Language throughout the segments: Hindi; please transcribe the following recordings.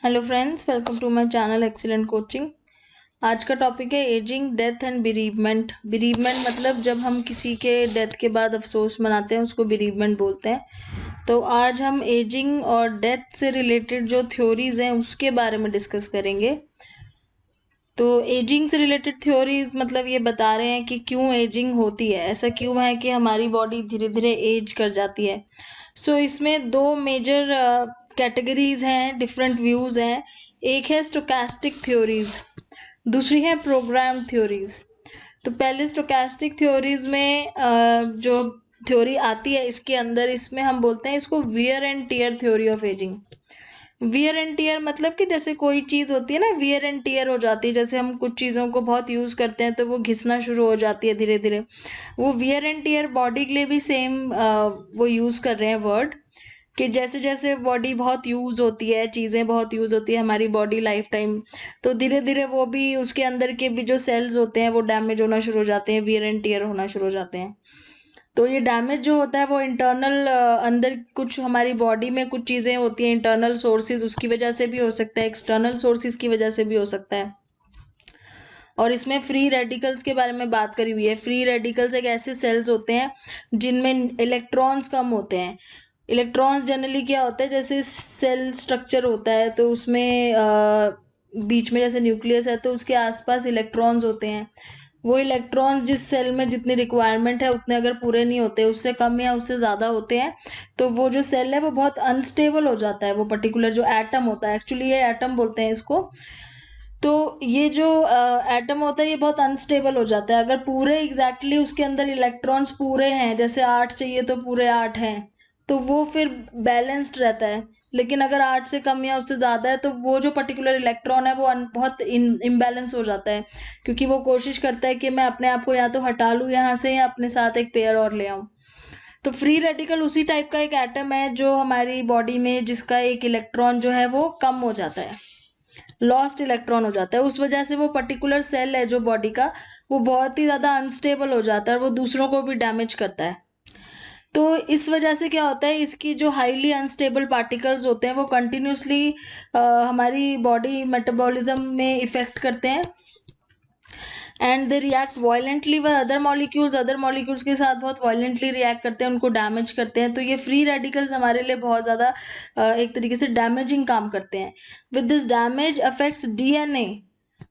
Hello friends, welcome to my channel excellent coaching. आज का टॉपिक है ageing, death and bereavement. Bereavement मतलब जब हम किसी के डेथ के बाद अफसोस मनाते हैं, उसको बिरीवमेंट बोलते हैं। तो आज हम एजिंग और डेथ से रिलेटेड जो थ्योरीज हैं उसके बारे में डिस्कस करेंगे। तो एजिंग से रिलेटेड थ्योरीज मतलब ये बता रहे हैं कि क्यों एजिंग होती है, ऐसा क्यों है कि हमारी बॉडी धीरे धीरे एज कर जाती है। सो इसमें दो मेजर कैटेगरीज हैं, डिफरेंट व्यूज हैं। एक है स्टोकास्टिक थ्योरीज, दूसरी है प्रोग्राम थ्योरीज। तो पहले स्टोकास्टिक थ्योरीज में जो थ्योरी आती है इसके अंदर, इसमें हम बोलते हैं इसको wear and tear theory of ageing. Wear and tear मतलब कि जैसे कोई चीज़ होती है ना, वियर एंड टियर हो जाती है। जैसे हम कुछ चीज़ों को बहुत यूज़ करते हैं तो वो घिसना शुरू हो जाती है धीरे धीरे। वो वियर एंड टियर बॉडी के लिए भी सेम वो यूज़ कर रहे हैं वर्ड, कि जैसे जैसे बॉडी बहुत यूज़ होती है, चीज़ें बहुत यूज़ होती है हमारी बॉडी लाइफ टाइम, तो धीरे धीरे वो भी, उसके अंदर के भी जो सेल्स होते हैं वो डैमेज होना शुरू हो जाते हैं, वियर एंड टियर होना शुरू हो जाते हैं। तो ये डैमेज जो होता है वो इंटरनल, अंदर कुछ हमारी बॉडी में कुछ चीज़ें होती हैं इंटरनल सोर्सेज, उसकी वजह से भी हो सकता है, एक्सटर्नल सोर्सेज की वजह से भी हो सकता है। और इसमें फ्री रेडिकल्स के बारे में बात करी हुई है। फ्री रेडिकल्स एक ऐसे सेल्स होते हैं जिनमें इलेक्ट्रॉन्स कम होते हैं। इलेक्ट्रॉन्स जनरली क्या होता है, जैसे सेल स्ट्रक्चर होता है तो उसमें बीच में जैसे न्यूक्लियस है तो उसके आसपास इलेक्ट्रॉन्स होते हैं। वो इलेक्ट्रॉन्स जिस सेल में जितनी रिक्वायरमेंट है उतने अगर पूरे नहीं होते, उससे कम या उससे ज़्यादा होते हैं, तो वो जो सेल है वो बहुत अनस्टेबल हो जाता है। वो पर्टिकुलर जो एटम होता है, एक्चुअली ये एटम बोलते हैं इसको, तो ये जो एटम होता है ये बहुत अनस्टेबल हो जाता है। अगर पूरे एग्जैक्टली उसके अंदर इलेक्ट्रॉन्स पूरे हैं, जैसे 8 चाहिए तो पूरे 8 हैं, तो वो फिर बैलेंस्ड रहता है। लेकिन अगर 8 से कम या उससे ज़्यादा है तो वो जो पर्टिकुलर इलेक्ट्रॉन है वो बहुत इम्बैलेंस हो जाता है, क्योंकि वो कोशिश करता है कि मैं अपने आप को या तो हटा लूँ यहाँ से या अपने साथ एक पेयर और ले आऊँ। तो फ्री रेडिकल उसी टाइप का एक एटम है जो हमारी बॉडी में, जिसका एक इलेक्ट्रॉन जो है वो कम हो जाता है, लॉस्ट इलेक्ट्रॉन हो जाता है। उस वजह से वो पर्टिकुलर सेल है जो बॉडी का, वो बहुत ही ज़्यादा अनस्टेबल हो जाता है और वो दूसरों को भी डैमेज करता है। तो इस वजह से क्या होता है, इसकी जो हाईली अनस्टेबल पार्टिकल्स होते हैं वो कंटिन्यूसली हमारी बॉडी मेटाबॉलिज्म में इफेक्ट करते हैं, and they react violently with other molecules के साथ बहुत वायलेंटली रिएक्ट करते हैं, उनको डैमेज करते हैं। तो ये फ्री रेडिकल्स हमारे लिए बहुत ज़्यादा एक तरीके से डैमेजिंग काम करते हैं। With this damage affects DNA,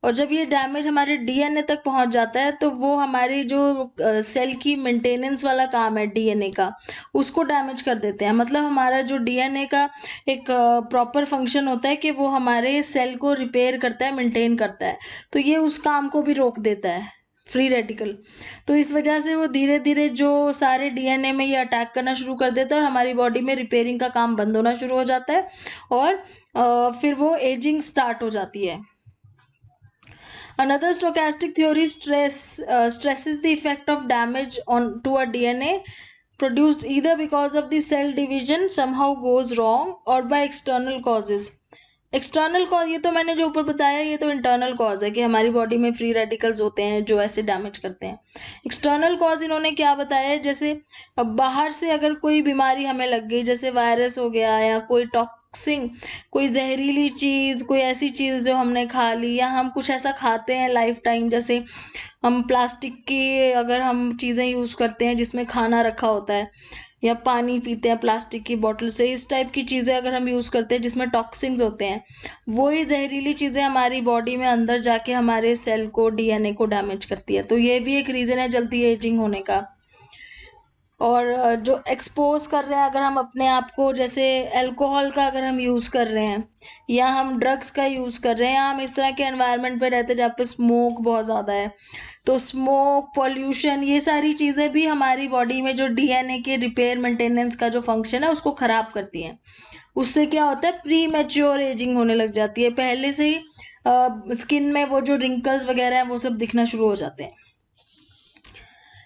और जब ये डैमेज हमारे डीएनए तक पहुंच जाता है तो वो हमारी जो सेल की मेंटेनेंस वाला काम है डीएनए का, उसको डैमेज कर देते हैं। मतलब हमारा जो डीएनए का एक प्रॉपर फंक्शन होता है कि वो हमारे सेल को रिपेयर करता है, मेंटेन करता है, तो ये उस काम को भी रोक देता है फ्री रेडिकल। तो इस वजह से वो धीरे धीरे जो सारे डीएनए में ये अटैक करना शुरू कर देता है और हमारी बॉडी में रिपेयरिंग का काम बंद होना शुरू हो जाता है, और फिर वो एजिंग स्टार्ट हो जाती है। Another stochastic theory stresses the effect of damage on to a DNA produced either because of the cell division somehow goes wrong or by external causes. External cause, ये तो मैंने जो ऊपर बताया ये तो इंटरनल कॉज है कि हमारी बॉडी में फ्री रेडिकल्स होते हैं जो ऐसे डैमेज करते हैं। एक्सटर्नल कॉज इन्होंने क्या बताया है, जैसे अब बाहर से अगर कोई बीमारी हमें लग गई, जैसे वायरस हो गया या कोई टॉक्सिन, कोई जहरीली चीज़, कोई ऐसी चीज़ जो हमने खा ली, या हम कुछ ऐसा खाते हैं लाइफ टाइम, जैसे हम प्लास्टिक की अगर हम चीज़ें यूज़ करते हैं जिसमें खाना रखा होता है, या पानी पीते हैं प्लास्टिक की बोतल से, इस टाइप की चीज़ें अगर हम यूज़ करते हैं जिसमें टॉक्सिन्स होते हैं, वही जहरीली चीज़ें हमारी बॉडी में अंदर जाके हमारे सेल को, डीएनए को डैमेज करती है। तो ये भी एक रीज़न है जल्दी एजिंग होने का। और जो एक्सपोज कर रहे हैं अगर हम अपने आप को, जैसे अल्कोहल का अगर हम यूज़ कर रहे हैं, या हम ड्रग्स का यूज़ कर रहे हैं, या हम इस तरह के एनवायरनमेंट पे रहते हैं जहाँ पे स्मोक बहुत ज़्यादा है, तो स्मोक, पॉल्यूशन, ये सारी चीज़ें भी हमारी बॉडी में जो डीएनए के रिपेयर मेंटेनेंस का जो फंक्शन है उसको ख़राब करती हैं। उससे क्या होता है, प्री मैच्योर एजिंग होने लग जाती है, पहले से ही स्किन में वो जो रिंकल्स वगैरह हैं वो सब दिखना शुरू हो जाते हैं।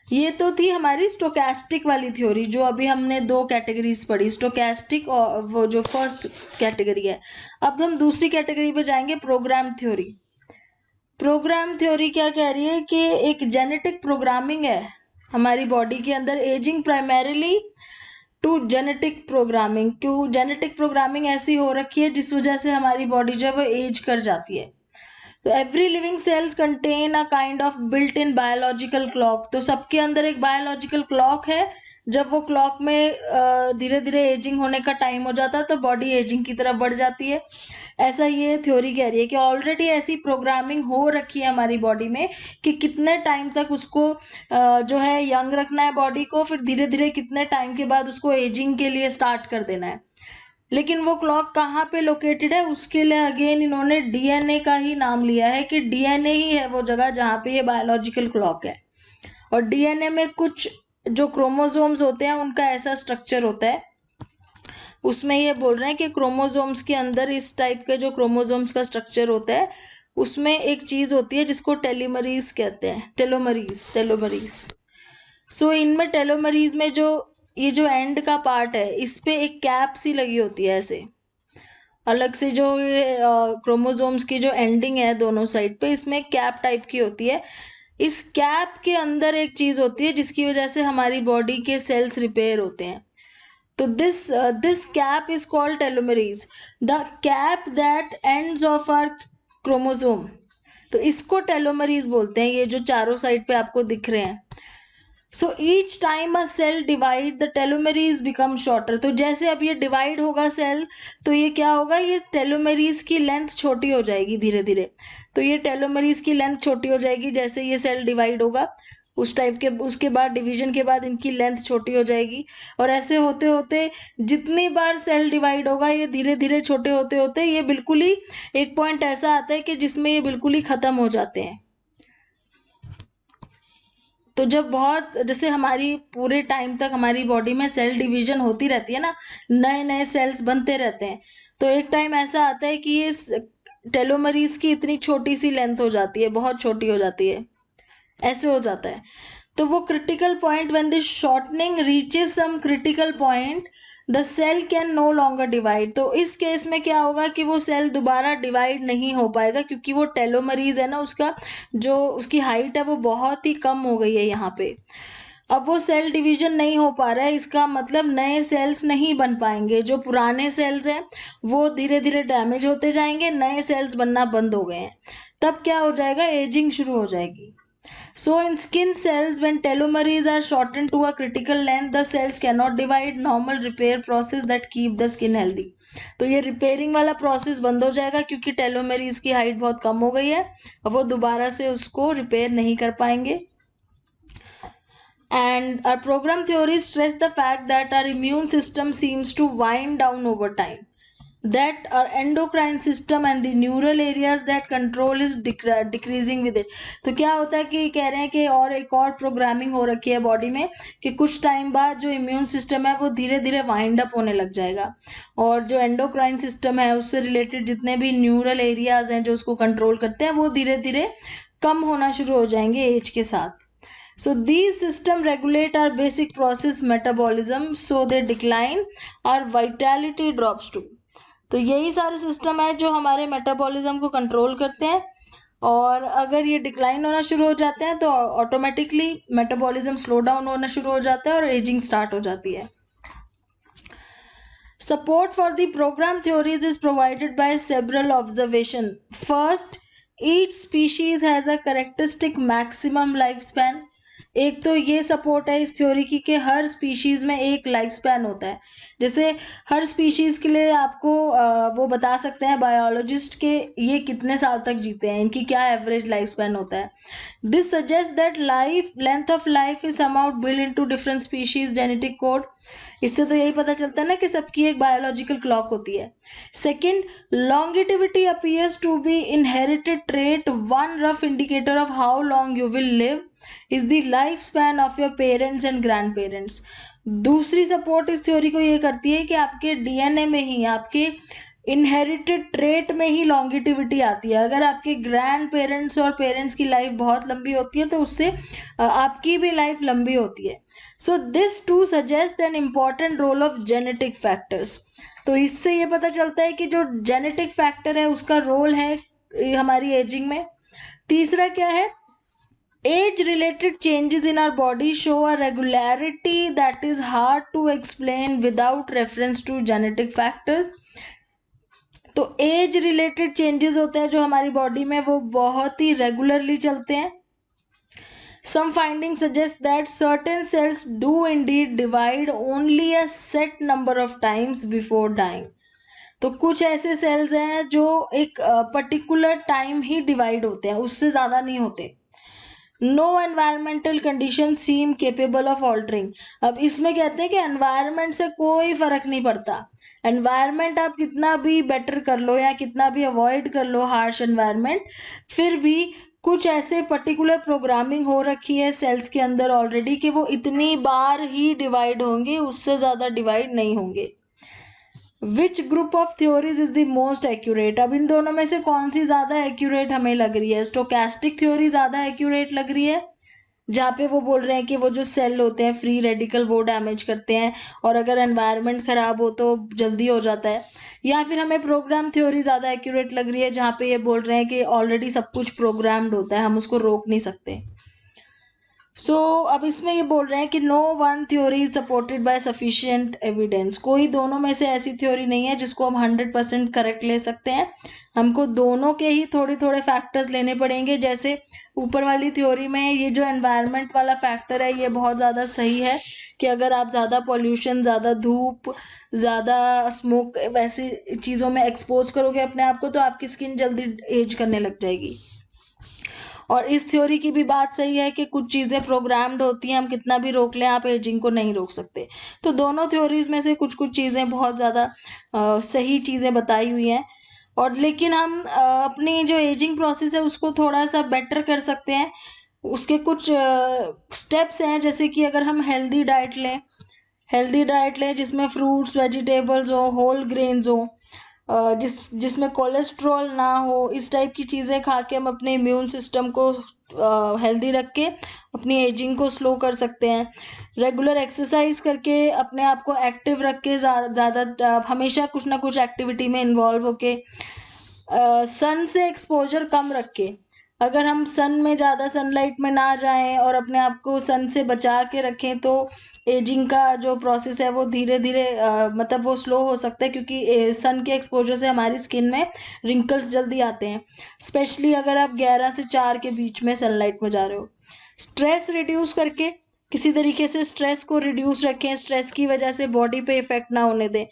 ये तो थी हमारी स्टोकेस्टिक वाली थ्योरी, जो अभी हमने दो कैटेगरीज पढ़ी, स्टोकेस्टिक और वो जो फर्स्ट कैटेगरी है। अब हम दूसरी कैटेगरी पे जाएंगे, प्रोग्राम थ्योरी। प्रोग्राम थ्योरी क्या कह रही है कि एक जेनेटिक प्रोग्रामिंग है हमारी बॉडी के अंदर, ageing primarily to genetic programming. क्यों जेनेटिक प्रोग्रामिंग ऐसी हो रखी है जिस वजह से हमारी बॉडी जो है वो एज कर जाती है। तो every living cells contain a kind of built in biological clock. तो सबके अंदर एक बायोलॉजिकल क्लॉक है, जब वो क्लॉक में धीरे धीरे एजिंग होने का टाइम हो जाता है तो बॉडी एजिंग की तरफ बढ़ जाती है। ऐसा ये थ्योरी कह रही है कि ऑलरेडी ऐसी प्रोग्रामिंग हो रखी है हमारी बॉडी में कि कितने टाइम तक उसको जो है यंग रखना है बॉडी को, फिर धीरे धीरे कितने टाइम के बाद उसको एजिंग के लिए स्टार्ट कर देना है। लेकिन वो क्लॉक कहाँ पे लोकेटेड है, उसके लिए अगेन इन्होंने डीएनए का ही नाम लिया है कि डीएनए ही है वो जगह जहाँ पे ये बायोलॉजिकल क्लॉक है। और डीएनए में कुछ जो क्रोमोसोम्स होते हैं उनका ऐसा स्ट्रक्चर होता है, उसमें ये बोल रहे हैं कि क्रोमोसोम्स के अंदर इस टाइप के जो क्रोमोसोम्स का स्ट्रक्चर होता है उसमें एक चीज होती है जिसको टेलोमरीज कहते हैं, टेलोमरीज। सो इनमें टेलोमरीज में जो ये जो एंड का पार्ट है इस पे एक कैप सी लगी होती है ऐसे अलग से, जो क्रोमोसोम्स की जो एंडिंग है दोनों साइड पे इसमें कैप टाइप की होती है। इस कैप के अंदर एक चीज होती है जिसकी वजह से हमारी बॉडी के सेल्स रिपेयर होते हैं। तो this cap is called telomerase, the cap that ends of our chromosome। तो इसको टेलोमरीज बोलते हैं, ये जो चारों साइड पे आपको दिख रहे हैं। So each time a cell divide the telomeres become shorter. तो जैसे अब ये डिवाइड होगा सेल तो ये क्या होगा, ये टेलोमेरीज की लेंथ छोटी हो जाएगी धीरे धीरे। तो ये टेलोमेरीज की लेंथ छोटी हो जाएगी जैसे ये सेल डिवाइड होगा, उस टाइप के उसके बाद डिवीजन के बाद इनकी लेंथ छोटी हो जाएगी। और ऐसे होते होते जितनी बार सेल डिवाइड होगा ये धीरे धीरे छोटे होते होते ये बिल्कुल ही एक पॉइंट ऐसा आता है कि जिसमें ये बिल्कुल ही खत्म हो जाते हैं। तो जब बहुत जैसे हमारी पूरे टाइम तक हमारी बॉडी में सेल डिवीजन होती रहती है ना, नए नए सेल्स बनते रहते हैं, तो एक टाइम ऐसा आता है कि ये टेलोमरीज की इतनी छोटी सी लेंथ हो जाती है, बहुत छोटी हो जाती है, ऐसे हो जाता है। तो वो critical point when this shortening reaches some critical point the cell can no longer divide. तो इस केस में क्या होगा कि वो सेल दोबारा डिवाइड नहीं हो पाएगा क्योंकि वो टेलोमरीज है ना, उसका जो उसकी हाइट है वो बहुत ही कम हो गई है यहाँ पे। अब वो सेल डिवीजन नहीं हो पा रहा है, इसका मतलब नए सेल्स नहीं बन पाएंगे। जो पुराने सेल्स हैं वो धीरे धीरे डैमेज होते जाएंगे, नए सेल्स बनना बंद हो गए हैं। तब क्या हो जाएगा, एजिंग शुरू हो जाएगी। So in skin cells, when telomeres are shortened to a critical length, the cells cannot divide, normal repair process that keep the skin healthy। तो ये रिपेयरिंग वाला प्रोसेस बंद हो जाएगा क्योंकि टेलोमेरीज की हाइट बहुत कम हो गई है और वो दोबारा से उसको रिपेयर नहीं कर पाएंगे। And our program theory stress the fact that our immune system seems to wind down over time, that our endocrine system and the neural areas that control is decreasing with it। तो क्या होता है कि कह रहे हैं कि और एक और प्रोग्रामिंग हो रखी है बॉडी में कि कुछ टाइम बाद जो इम्यून सिस्टम है वो धीरे धीरे वाइंड अप होने लग जाएगा और जो एंडोक्राइन सिस्टम है उससे रिलेटेड जितने भी न्यूरल एरियाज हैं जो उसको कंट्रोल करते हैं वो धीरे धीरे कम होना शुरू हो जाएंगे एज के साथ। So these system regulate our basic process metabolism, so they decline, our vitality drops too। तो यही सारे सिस्टम है जो हमारे मेटाबॉलिज्म को कंट्रोल करते हैं और अगर ये डिक्लाइन होना शुरू हो जाते हैं तो ऑटोमेटिकली मेटाबॉलिज्म स्लो डाउन होना शुरू हो जाता है और एजिंग स्टार्ट हो जाती है। Support for the program theories is provided by several observations. First, each species has a characteristic maximum lifespan। एक तो ये सपोर्ट है इस थ्योरी की कि हर स्पीशीज में एक लाइफ स्पैन होता है। जैसे हर स्पीशीज के लिए आपको वो बता सकते हैं बायोलॉजिस्ट के ये कितने साल तक जीते हैं, इनकी क्या एवरेज लाइफ स्पैन होता है। This suggest that life length of life is amount build into different species genetic code. इससे तो यही पता चलता है ना कि सबकी एक बायोलॉजिकल क्लॉक होती है। Second, longevity appears to be inherited trait. One rough indicator of how long you will live is the life span of your parents and grand parents. दूसरी सपोर्ट इस थ्योरी को ये करती है कि आपके डीएनए में ही, आपके इनहेरिटेड ट्रेट में ही लॉन्गिटिविटी आती है। अगर आपके ग्रैंड पेरेंट्स और पेरेंट्स की लाइफ बहुत लंबी होती है तो उससे आपकी भी लाइफ लंबी होती है। So this to suggest an important role of genetic factors. तो इससे ये पता चलता है कि जो जेनेटिक फैक्टर है उसका रोल है हमारी एजिंग में। तीसरा क्या है, Age related changes in our body show a regularity that is hard to explain without reference to genetic factors. तो एज रिलेटेड चेंजेस होते हैं जो हमारी बॉडी में, वो बहुत ही रेगुलरली चलते हैं. Some findings suggest that certain cells do indeed divide only a set number of times before dying. तो कुछ ऐसे सेल्स हैं जो एक पर्टिकुलर टाइम ही डिवाइड होते हैं, उससे ज़्यादा नहीं होते. No environmental condition seem capable of altering. अब इसमें कहते हैं कि एनवायरमेंट से कोई फर्क नहीं पड़ता. एनवायरमेंट आप कितना भी बेटर कर लो या कितना भी अवॉइड कर लो हार्श एनवायरमेंट, फिर भी कुछ ऐसे पर्टिकुलर प्रोग्रामिंग हो रखी है सेल्स के अंदर ऑलरेडी कि वो इतनी बार ही डिवाइड होंगे, उससे ज़्यादा डिवाइड नहीं होंगे. Which group of theories is the most accurate. अब इन दोनों में से कौन सी ज़्यादा एक्यूरेट हमें लग रही है? स्टोकेस्टिक थ्योरी ज़्यादा एक्यूरेट लग रही है, जहाँ पे वो बोल रहे हैं कि वो जो सेल होते हैं फ्री रेडिकल वो डैमेज करते हैं और अगर एनवायरनमेंट ख़राब हो तो जल्दी हो जाता है. या फिर हमें प्रोग्राम थ्योरी ज़्यादा एक्यूरेट लग रही है, जहाँ पे ये बोल रहे हैं कि ऑलरेडी सब कुछ प्रोग्राम्ड होता है, हम उसको रोक नहीं सकते. अब इसमें ये बोल रहे हैं कि no one theory is supported by sufficient evidence. कोई दोनों में से ऐसी थ्योरी नहीं है जिसको हम 100% करेक्ट ले सकते हैं. हमको दोनों के ही थोड़े थोड़े फैक्टर्स लेने पड़ेंगे. जैसे ऊपर वाली थ्योरी में ये जो एनवायरनमेंट वाला फैक्टर है ये बहुत ज़्यादा सही है कि अगर आप ज़्यादा पॉल्यूशन, ज़्यादा धूप, ज़्यादा स्मोक वैसी चीज़ों में एक्सपोज करोगे अपने आप को तो आपकी स्किन जल्दी एज करने लग जाएगी. और इस थ्योरी की भी बात सही है कि कुछ चीज़ें प्रोग्राम्ड होती हैं, हम कितना भी रोक लें आप एजिंग को नहीं रोक सकते. तो दोनों थ्योरीज में से कुछ कुछ चीज़ें बहुत ज़्यादा सही चीज़ें बताई हुई हैं. और लेकिन हम अपनी जो एजिंग प्रोसेस है उसको थोड़ा सा बेटर कर सकते हैं. उसके कुछ स्टेप्स हैं, जैसे कि अगर हम हेल्दी डाइट लें जिसमें फ्रूट्स, वेजिटेबल्स हो, होल ग्रेन्स हो, जिसमें कोलेस्ट्रॉल ना हो, इस टाइप की चीज़ें खा के हम अपने इम्यून सिस्टम को हेल्दी रख के अपनी एजिंग को स्लो कर सकते हैं. रेगुलर एक्सरसाइज करके अपने आप को एक्टिव रख के ज़्यादा हमेशा कुछ ना कुछ एक्टिविटी में इन्वॉल्व होके, सन से एक्सपोजर कम रख के, अगर हम सन में ज़्यादा सनलाइट में ना जाएं और अपने आप को सन से बचा के रखें तो एजिंग का जो प्रोसेस है वो धीरे धीरे मतलब वो स्लो हो सकता है, क्योंकि सन के एक्सपोजर से हमारी स्किन में रिंकल्स जल्दी आते हैं, स्पेशली अगर आप 11 से 4 के बीच में सनलाइट में जा रहे हो. स्ट्रेस रिड्यूस करके, किसी तरीके से स्ट्रेस को रिड्यूस रखें, स्ट्रेस की वजह से बॉडी पे इफेक्ट ना होने दें.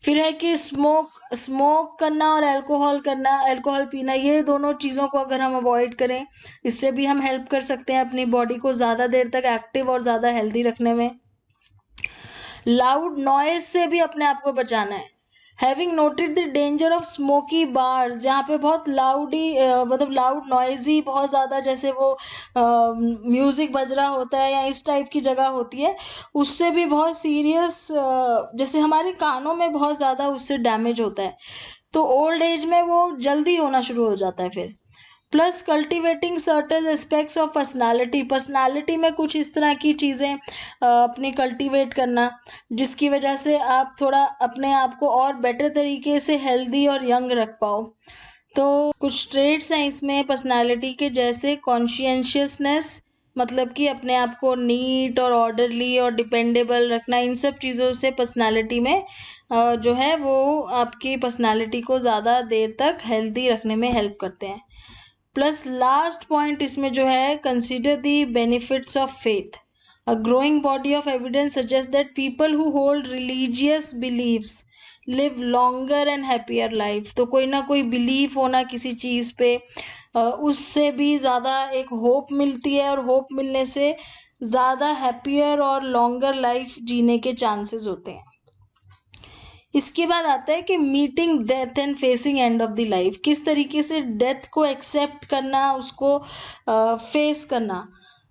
फिर है कि स्मोक करना और अल्कोहल पीना, ये दोनों चीज़ों को अगर हम अवॉइड करें, इससे भी हम हेल्प कर सकते हैं अपनी बॉडी को ज़्यादा देर तक एक्टिव और ज़्यादा हेल्दी रखने में. लाउड नॉइज से भी अपने आप को बचाना है. Having noted the danger of smoky bars, जहाँ पे बहुत मतलब लाउड नॉइजी बहुत ज़्यादा, जैसे वो म्यूज़िक बज रहा होता है या इस टाइप की जगह होती है, उससे भी बहुत सीरियस जैसे हमारे कानों में बहुत ज़्यादा उससे डैमेज होता है. तो ओल्ड एज में वो जल्दी होना शुरू हो जाता है. फिर plus cultivating certain aspects of personality में कुछ इस तरह की चीज़ें अपनी कल्टिवेट करना, जिसकी वजह से आप थोड़ा अपने आप को और बेटर तरीके से हेल्दी और यंग रख पाओ. तो कुछ ट्रेट्स हैं इसमें पर्सनालिटी के, जैसे कॉन्शियसनेस, मतलब कि अपने आप को नीट और ऑर्डरली और डिपेंडेबल रखना. इन सब चीज़ों से पर्सनालिटी में जो है वो आपकी पर्सनालिटी को ज़्यादा देर तक हेल्दी रखने में हेल्प करते हैं. प्लस लास्ट पॉइंट इसमें जो है, consider the benefits of faith. A growing body of evidence suggest that people who hold religious beliefs live longer and happier life. तो कोई ना कोई बिलीफ होना किसी चीज़ पे, उससे भी ज़्यादा एक होप मिलती है और होप मिलने से ज़्यादा हैप्पियर और लॉन्गर लाइफ जीने के चांसेस होते हैं. इसके बाद आता है कि meeting death and facing end of the life. किस तरीके से डेथ को एक्सेप्ट करना, उसको फेस करना.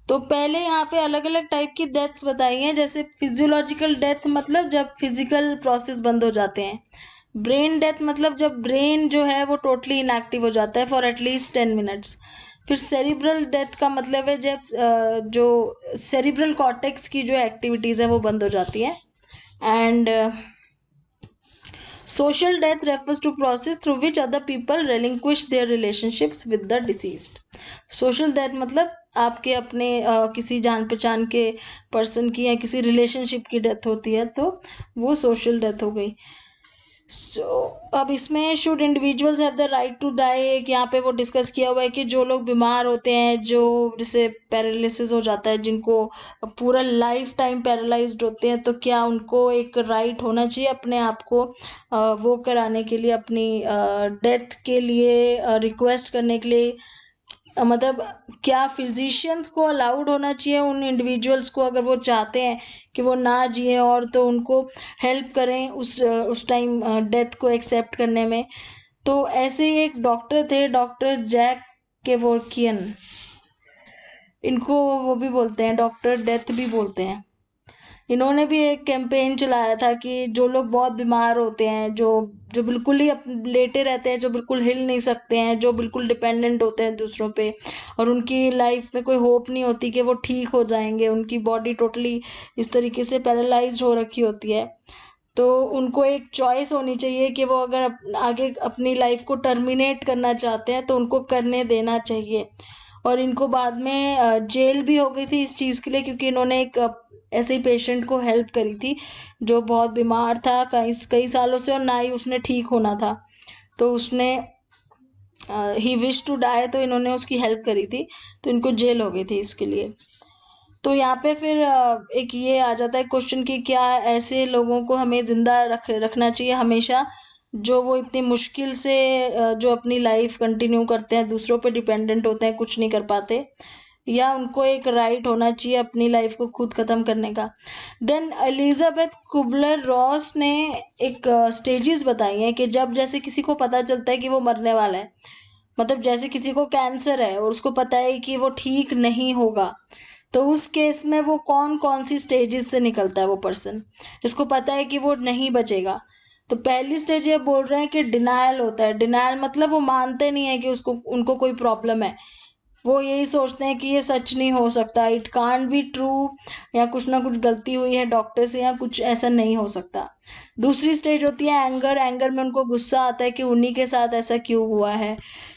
तो पहले यहाँ पे अलग अलग टाइप की डेथ्स बताई हैं. जैसे फिजियोलॉजिकल डेथ, मतलब जब फिजिकल प्रोसेस बंद हो जाते हैं. ब्रेन डेथ, मतलब जब ब्रेन जो है वो टोटली इनएक्टिव हो जाता है फॉर एटलीस्ट 10 मिनट्स. फिर सेरिब्रल डेथ का मतलब है जब जो सेरिब्रल कॉर्टेक्स की जो एक्टिविटीज़ है वो बंद हो जाती है. And Social death refers to process through which other people relinquish their relationships with the deceased. Social death मतलब आपके अपने किसी जान पहचान के पर्सन की या किसी रिलेशनशिप की डेथ होती है तो वो सोशल डेथ हो गई. अब इसमें should individuals have the right to die, एक यहाँ पे वो डिस्कस किया हुआ है कि जो लोग बीमार होते हैं, जो जैसे पैरालिसिस हो जाता है, जिनको पूरा लाइफ टाइम पैरालाइज्ड होते हैं, तो क्या उनको एक राइट होना चाहिए अपने आप को वो कराने के लिए, अपनी डेथ के लिए रिक्वेस्ट करने के लिए. मतलब क्या फिजिशियंस को अलाउड होना चाहिए उन इंडिविजुअल्स को, अगर वो चाहते हैं कि वो ना जिए और तो उनको हेल्प करें उस टाइम डेथ को एक्सेप्ट करने में. तो ऐसे ही एक डॉक्टर थे, डॉक्टर जैक केवोर्कियन, इनको वो भी बोलते हैं डॉक्टर डेथ भी बोलते हैं. इन्होंने भी एक कैंपेन चलाया था कि जो लोग बहुत बीमार होते हैं, जो जो बिल्कुल ही लेटे रहते हैं, जो बिल्कुल हिल नहीं सकते हैं, जो बिल्कुल डिपेंडेंट होते हैं दूसरों पे, और उनकी लाइफ में कोई होप नहीं होती कि वो ठीक हो जाएंगे, उनकी बॉडी टोटली इस तरीके से पैरालाइज्ड हो रखी होती है, तो उनको एक चॉइस होनी चाहिए कि वो अगर आगे अपनी लाइफ को टर्मिनेट करना चाहते हैं तो उनको करने देना चाहिए. और इनको बाद में जेल भी हो गई थी इस चीज़ के लिए, क्योंकि इन्होंने एक ऐसे ही पेशेंट को हेल्प करी थी जो बहुत बीमार था कई सालों से, और ना ही उसने ठीक होना था, तो उसने ही विश टू डाई, तो इन्होंने उसकी हेल्प करी थी, तो इनको जेल हो गई थी इसके लिए. तो यहाँ पे फिर एक ये आ जाता है क्वेश्चन कि क्या ऐसे लोगों को हमें जिंदा रखना चाहिए हमेशा, जो वो इतनी मुश्किल से जो अपनी लाइफ कंटिन्यू करते हैं, दूसरों पे डिपेंडेंट होते हैं, कुछ नहीं कर पाते, या उनको एक राइट होना चाहिए अपनी लाइफ को खुद ख़त्म करने का. देन एलिजाबेथ कुबलर रॉस ने एक स्टेजेस बताई हैं कि जब जैसे किसी को पता चलता है कि वो मरने वाला है, मतलब जैसे किसी को कैंसर है और उसको पता है कि वो ठीक नहीं होगा, तो उस केस में वो कौन कौन सी स्टेजेस से निकलता है वो पर्सन, जिसको पता है कि वो नहीं बचेगा. तो पहली स्टेज ये बोल रहे हैं कि डिनायल होता है. डिनायल मतलब वो मानते नहीं है कि उनको कोई प्रॉब्लम है, वो यही सोचते हैं कि ये सच नहीं हो सकता, इट कांट बी ट्रू, या कुछ ना कुछ गलती हुई है डॉक्टर से, या कुछ ऐसा नहीं हो सकता. दूसरी स्टेज होती है एंगर. एंगर में उनको गुस्सा आता है कि उन्हीं के साथ ऐसा क्यों हुआ है,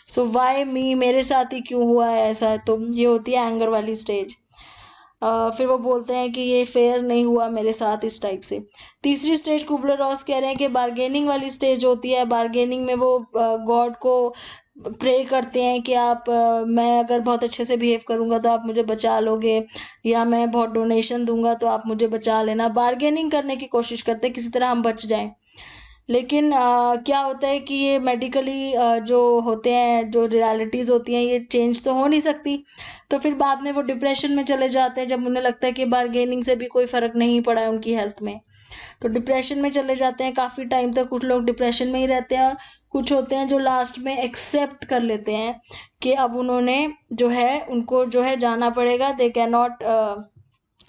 सो वाई मी, मेरे साथ ही क्यों हुआ है ऐसा. तो ये होती है एंगर वाली स्टेज. फिर वो बोलते हैं कि ये फेयर नहीं हुआ मेरे साथ, इस टाइप से. तीसरी स्टेज कुबलर रॉस कह रहे हैं कि बार्गेनिंग वाली स्टेज होती है. बार्गेनिंग में वो गॉड को प्रे करते हैं कि आप मैं अगर बहुत अच्छे से बिहेव करूंगा तो आप मुझे बचा लोगे, या मैं बहुत डोनेशन दूंगा तो आप मुझे बचा लेना. बार्गेनिंग करने की कोशिश करते हैं किसी तरह हम बच जाएं. लेकिन क्या होता है कि ये मेडिकली जो होते हैं, जो रियलिटीज़ होती हैं, ये चेंज तो हो नहीं सकती. तो फिर बाद में वो डिप्रेशन में चले जाते हैं जब उन्हें लगता है कि बार्गेनिंग से भी कोई फ़र्क नहीं पड़ा है उनकी हेल्थ में. तो डिप्रेशन में चले जाते हैं काफ़ी टाइम तक. कुछ लोग डिप्रेशन में ही रहते हैं, और कुछ होते हैं जो लास्ट में एक्सेप्ट कर लेते हैं कि अब उन्होंने जो है, उनको जो है जाना पड़ेगा, दे कैन नॉट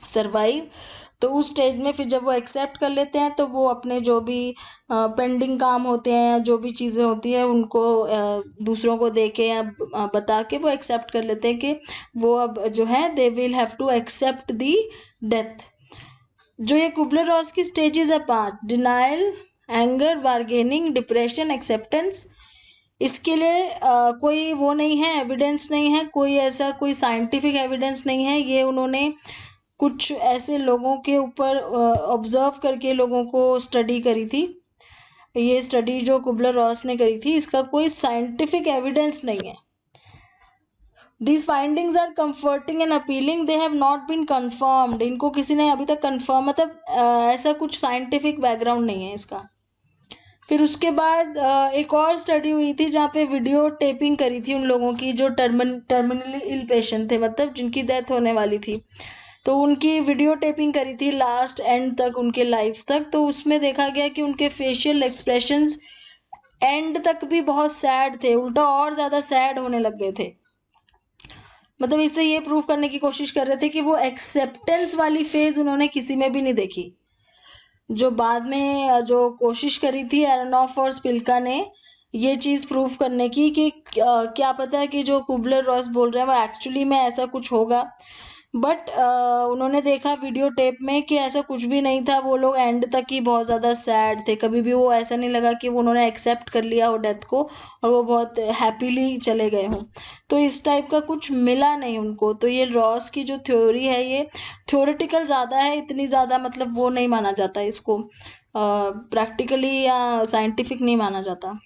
सरवाइव. तो उस स्टेज में फिर जब वो एक्सेप्ट कर लेते हैं तो वो अपने जो भी पेंडिंग काम होते हैं, जो भी चीज़ें होती हैं, उनको दूसरों को दे के या बता के वो एक्सेप्ट कर लेते हैं कि वो अब जो है they will have to accept the death. जो ये कुबलर रॉस की स्टेजेस है 5: denial, anger, bargaining, depression, acceptance. इसके लिए कोई वो नहीं है, एविडेंस नहीं है, कोई ऐसा कोई साइंटिफिक एविडेंस नहीं है. ये उन्होंने कुछ ऐसे लोगों के ऊपर ऑब्जर्व करके लोगों को स्टडी करी थी. ये स्टडी जो कुबलर रॉस ने करी थी, इसका कोई साइंटिफिक एविडेंस नहीं है. These findings are comforting and appealing. They have not been confirmed. इनको किसी ने अभी तक कंफर्म, मतलब ऐसा कुछ साइंटिफिक बैकग्राउंड नहीं है इसका. फिर उसके बाद एक और स्टडी हुई थी जहाँ पे वीडियो टेपिंग करी थी उन लोगों की जो टर्मिनली इल पेशेंट थे, मतलब जिनकी डेथ होने वाली थी. तो उनकी वीडियो टेपिंग करी थी लास्ट एंड तक, उनके लाइफ तक. तो उसमें देखा गया कि उनके फेशियल एक्सप्रेशंस एंड तक भी बहुत सैड थे, उल्टा और ज़्यादा सैड होने लग गए थे. मतलब इससे ये प्रूव करने की कोशिश कर रहे थे कि वो एक्सेप्टेंस वाली फेज उन्होंने किसी में भी नहीं देखी. जो बाद में जो कोशिश करी थी एरोनॉफ और स्पिल्का ने ये चीज़ प्रूव करने की कि क्या पता है कि जो कुबलर रॉस बोल रहे हैं वो एक्चुअली में ऐसा कुछ होगा. बट उन्होंने देखा वीडियो टेप में कि ऐसा कुछ भी नहीं था। वो लोग एंड तक ही बहुत ज़्यादा सैड थे, कभी भी वो ऐसा नहीं लगा कि वो उन्होंने एक्सेप्ट कर लिया हो डेथ को और वो बहुत हैप्पीली चले गए हों। तो इस टाइप का कुछ मिला नहीं उनको। तो ये रॉस की जो थ्योरी है ये थ्योरेटिकल ज़्यादा है, इतनी ज़्यादा मतलब वो नहीं माना जाता, इसको प्रैक्टिकली या साइंटिफिक नहीं माना जाता।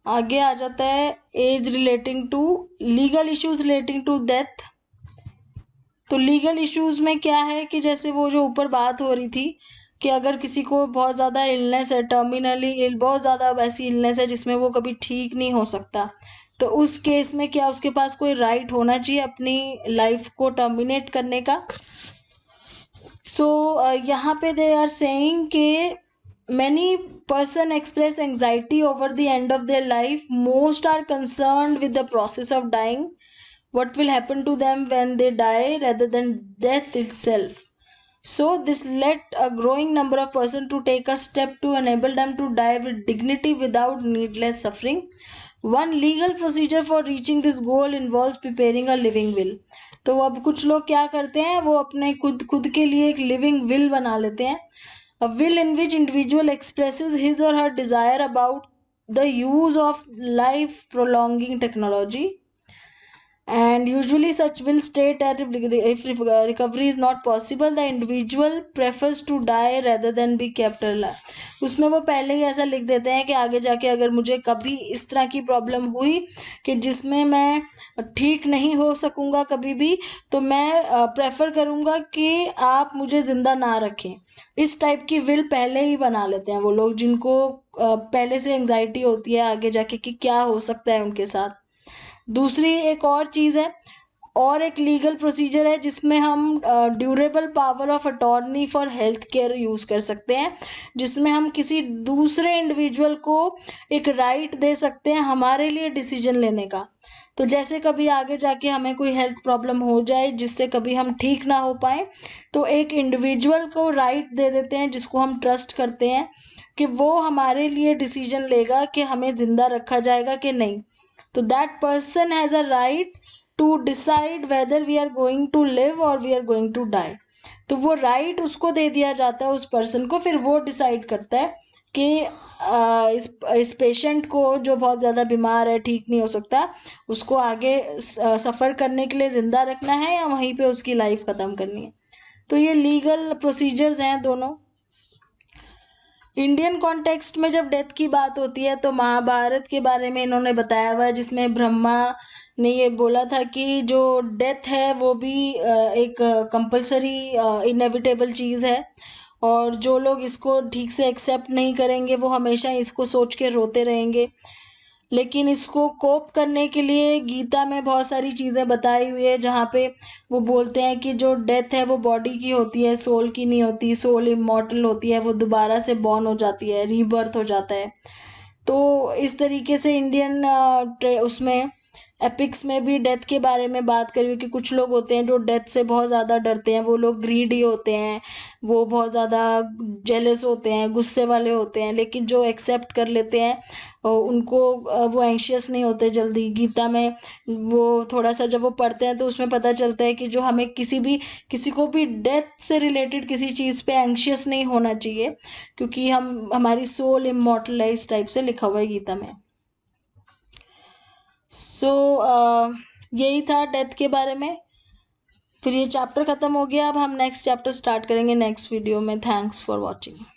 आगे आ जाता है as relating to legal issues relating to death. तो लीगल इश्यूज में क्या है कि जैसे वो जो ऊपर बात हो रही थी कि अगर किसी को बहुत ज़्यादा इलनेस है, टर्मिनली इल, बहुत ज़्यादा ऐसी इलनेस है जिसमें वो कभी ठीक नहीं हो सकता, तो उस केस में क्या उसके पास कोई राइट होना चाहिए अपनी लाइफ को टर्मिनेट करने का। सो यहाँ पे दे आर सेइंग कि many person express anxiety over the end of their life. Most are concerned with the process of dying, what will happen to them when they die rather than death itself. So this led a growing number of person to take a step to enable them to die with dignity without needless suffering. One legal procedure for reaching this goal involves preparing a living will. तो अब कुछ लोग क्या करते हैं, वो अपने खुद के लिए एक लिविंग विल बना लेते हैं। A will in which individual expresses his or her desire about the use of life prolonging technology, and usually such will state that if recovery is not possible, the individual prefers to die rather than be kept alive. उसमें वो पहले ही ऐसा लिख देते हैं कि आगे जाके अगर मुझे कभी इस तरह की प्रॉब्लम हुई कि जिसमें मैं ठीक नहीं हो सकूंगा कभी भी, तो मैं प्रेफर करूंगा कि आप मुझे ज़िंदा ना रखें। इस टाइप की विल पहले ही बना लेते हैं वो लोग जिनको पहले से एंजाइटी होती है आगे जाके कि क्या हो सकता है उनके साथ। दूसरी एक और चीज़ है, और एक लीगल प्रोसीजर है जिसमें हम durable power of attorney for health care use कर सकते हैं, जिसमें हम किसी दूसरे इंडिविजुअल को एक राइट दे सकते हैं हमारे लिए डिसीजन लेने का। तो जैसे कभी आगे जाके हमें कोई हेल्थ प्रॉब्लम हो जाए जिससे कभी हम ठीक ना हो पाए, तो एक इंडिविजुअल को राइट दे देते हैं जिसको हम ट्रस्ट करते हैं कि वो हमारे लिए डिसीजन लेगा कि हमें ज़िंदा रखा जाएगा कि नहीं। तो that person has a right to decide whether we are going to live और we are going to die. तो वो राइट उसको दे दिया जाता है उस पर्सन को, फिर वो डिसाइड करता है कि इस पेशेंट को जो बहुत ज़्यादा बीमार है, ठीक नहीं हो सकता, उसको आगे सफ़र करने के लिए ज़िंदा रखना है या वहीं पे उसकी लाइफ ख़त्म करनी है। तो ये लीगल प्रोसीजर्स हैं दोनों। इंडियन कॉन्टेक्स्ट में जब डेथ की बात होती है तो महाभारत के बारे में इन्होंने बताया हुआ है, जिसमें ब्रह्मा ने ये बोला था कि जो डेथ है वो भी एक कंपलसरी इनएविटेबल चीज़ है, और जो लोग इसको ठीक से एक्सेप्ट नहीं करेंगे वो हमेशा इसको सोच के रोते रहेंगे। लेकिन इसको कोप करने के लिए गीता में बहुत सारी चीज़ें बताई हुई है, जहाँ पे वो बोलते हैं कि जो डेथ है वो बॉडी की होती है, सोल की नहीं होती। सोल इमॉर्टल होती है, वो दोबारा से बॉर्न हो जाती है, रीबर्थ हो जाता है। तो इस तरीके से इंडियन उसमें एपिक्स में भी डेथ के बारे में बात करी हुई कि कुछ लोग होते हैं जो डेथ से बहुत ज़्यादा डरते हैं, वो लोग ग्रीडी होते हैं, वो बहुत ज़्यादा जेलस होते हैं, गुस्से वाले होते हैं। लेकिन जो एक्सेप्ट कर लेते हैं उनको वो एंशियस नहीं होते जल्दी। गीता में वो थोड़ा सा जब वो पढ़ते हैं तो उसमें पता चलता है कि जो हमें किसी को भी डेथ से रिलेटेड किसी चीज़ पे एंशियस नहीं होना चाहिए, क्योंकि हमारी सोल इमॉर्टल है, इस टाइप से लिखा हुआ है गीता में। सो यही था डेथ के बारे में। फिर ये चैप्टर ख़त्म हो गया, अब हम नेक्स्ट चैप्टर स्टार्ट करेंगे नेक्स्ट वीडियो में। Thanks for watching.